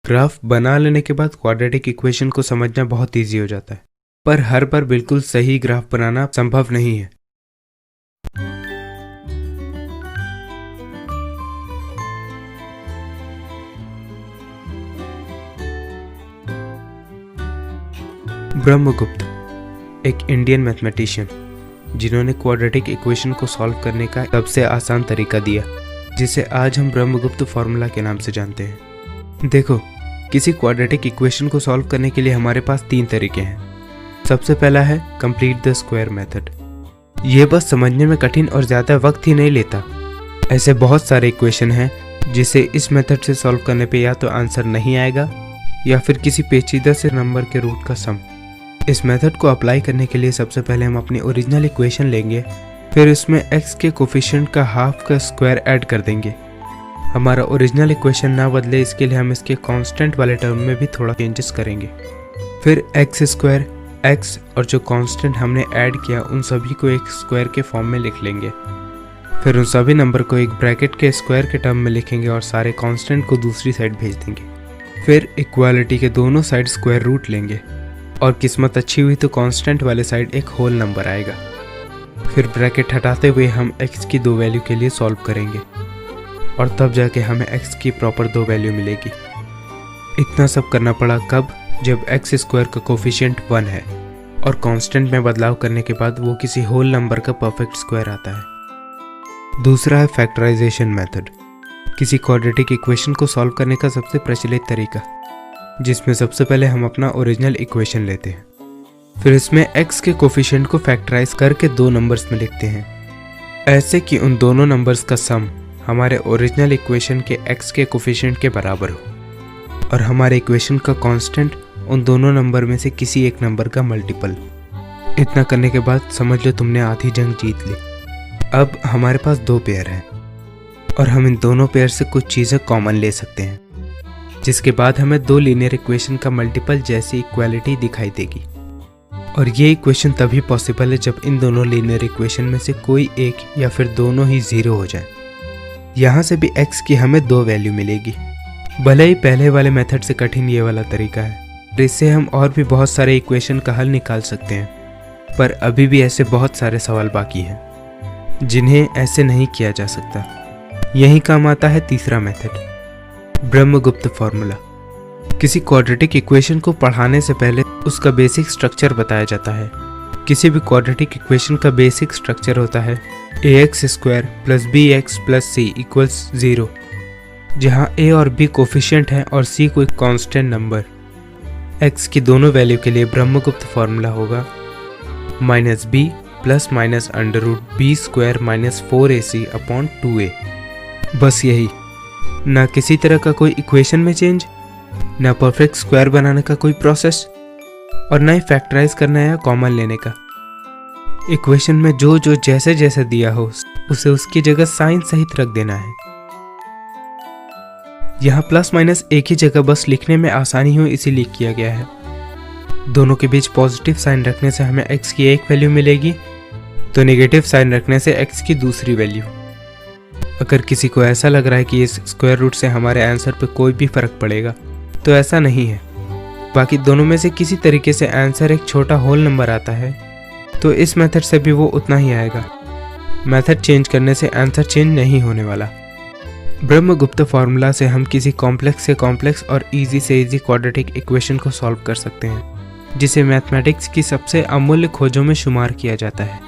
Graph बना लेने के बाद क्वाड्रेटिक इक्वेशन को समझना बहुत इजी हो जाता है, पर हर बार बिल्कुल सही ग्राफ बनाना संभव नहीं है। ब्रह्मगुप्त एक इंडियन मैथमेटिशियन जिन्होंने क्वाड्रेटिक इक्वेशन को सॉल्व करने का सबसे आसान तरीका दिया, जिसे आज हम ब्रह्मगुप्त फॉर्मूला के नाम से जानते हैं। देखो, किसी क्वाड्रेटिक इक्वेशन को सॉल्व करने के लिए हमारे पास 3 तरीके हैं। सबसे पहला है कंप्लीट द स्क्वायर मेथड। ये बस समझने में कठिन और ज़्यादा वक्त ही नहीं लेता। ऐसे बहुत सारे इक्वेशन हैं जिसे इस मेथड से सॉल्व करने पे या तो आंसर नहीं आएगा या फिर किसी पेचीदा से नंबर के रूट का सम। इस मेथड को अप्लाई करने के लिए सबसे पहले हम अपनी ओरिजिनल इक्वेशन लेंगे, फिर उसमें x के कोफिशिएंट का हाफ का स्क्वायर ऐड कर देंगे। हमारा ओरिजिनल इक्वेशन ना बदले इसके लिए हम इसके कांस्टेंट वाले टर्म में भी थोड़ा चेंजेस करेंगे। फिर x स्क्वायर, x और जो कांस्टेंट हमने ऐड किया उन सभी को एक स्क्वायर के फॉर्म में लिख लेंगे। फिर उन सभी नंबर को एक ब्रैकेट के स्क्वायर के टर्म में लिखेंगे और सारे कांस्टेंट को दूसरी साइड भेज देंगे। फिर इक्वालिटी के दोनों साइड स्क्वायर रूट लेंगे और किस्मत अच्छी हुई तो कांस्टेंट वाले साइड एक होल नंबर आएगा। फिर ब्रैकेट हटाते हुए हम x की 2 वैल्यू के लिए सॉल्व करेंगे और तब जाके हमें x की प्रॉपर 2 वैल्यू मिलेगी। इतना सब करना पड़ा कब? जब x स्क्वायर का कोफिशिएंट 1 है और कांस्टेंट में बदलाव करने के बाद वो किसी होल नंबर का परफेक्ट स्क्वायर आता है। दूसरा है फैक्टराइजेशन मेथड, किसी क्वाड्रेटिक इक्वेशन को सॉल्व करने का सबसे प्रचलित तरीका, जिसमें सबसे पहले हम अपना ओरिजिनल इक्वेशन लेते हैं, फिर इसमें x के कोफिशिएंट को फैक्टराइज करके 2 नंबर्स में लिखते हैं, ऐसे कि उन दोनों नंबर्स का सम हमारे ओरिजिनल इक्वेशन के x के कोफिशिएंट के बराबर हो और हमारे इक्वेशन का कांस्टेंट उन दोनों नंबर में से किसी एक नंबर का मल्टीपल। इतना करने के बाद समझ लो तुमने आधी जंग जीत ली। अब हमारे पास 2 पेयर हैं और हम इन दोनों पेयर से कुछ चीज़ें कॉमन ले सकते हैं, जिसके बाद हमें 2 लीनियर इक्वेशन का मल्टीपल जैसी इक्वालिटी दिखाई देगी। और ये इक्वेशन तभी पॉसिबल है जब इन दोनों लीनियर इक्वेशन में से कोई एक या फिर दोनों ही 0 हो जाए। यहाँ से भी x की हमें 2 वैल्यू मिलेगी। भले ही पहले वाले मेथड से कठिन ये वाला तरीका है, इससे हम और भी बहुत सारे इक्वेशन का हल निकाल सकते हैं, पर अभी भी ऐसे बहुत सारे सवाल बाकी हैं जिन्हें ऐसे नहीं किया जा सकता। यही काम आता है तीसरा मेथड, ब्रह्मगुप्त फॉर्मूला। किसी क्वाड्रेटिक इक्वेशन को पढ़ाने से पहले उसका बेसिक स्ट्रक्चर बताया जाता है। किसी भी क्वाड्रेटिक इक्वेशन का बेसिक स्ट्रक्चर होता है ax square plus bx plus c equals 0, जहाँ a और b कोफिशिएंट हैं और c कोई कांस्टेंट नंबर। x की दोनों वैल्यू के लिए ब्रह्मगुप्त फॉर्मूला होगा -b plus minus under root b square minus 4ac upon 2a। बस यही, ना किसी तरह का कोई इक्वेशन में चेंज, ना परफेक्ट स्क्वायर बनाने का कोई प्रोसेस, और ना ही फैक्टराइज करना या कॉमन लेने का। इक्वेशन में जो जो जैसे जैसे दिया हो उसे उसकी जगह साइन सहित रख देना है। यहाँ प्लस माइनस एक ही जगह बस लिखने में आसानी हो इसीलिए किया गया है। दोनों के बीच पॉजिटिव साइन रखने से हमें x की एक वैल्यू मिलेगी, तो नेगेटिव साइन रखने से x की दूसरी वैल्यू। अगर किसी को ऐसा लग रहा है कि इस स्क्वायर रूट से हमारे आंसर पे कोई भी फर्क पड़ेगा, तो ऐसा नहीं है। बाकी दोनों में से किसी तरीके से आंसर एक छोटा होल नंबर आता है, तो इस मेथड से भी वो उतना ही आएगा। मेथड चेंज करने से आंसर चेंज नहीं होने वाला। ब्रह्मगुप्त फॉर्मूला से हम किसी कॉम्प्लेक्स से कॉम्प्लेक्स और इजी से इजी क्वाड्रेटिक इक्वेशन को सॉल्व कर सकते हैं, जिसे मैथमेटिक्स की सबसे अमूल्य खोजों में शुमार किया जाता है।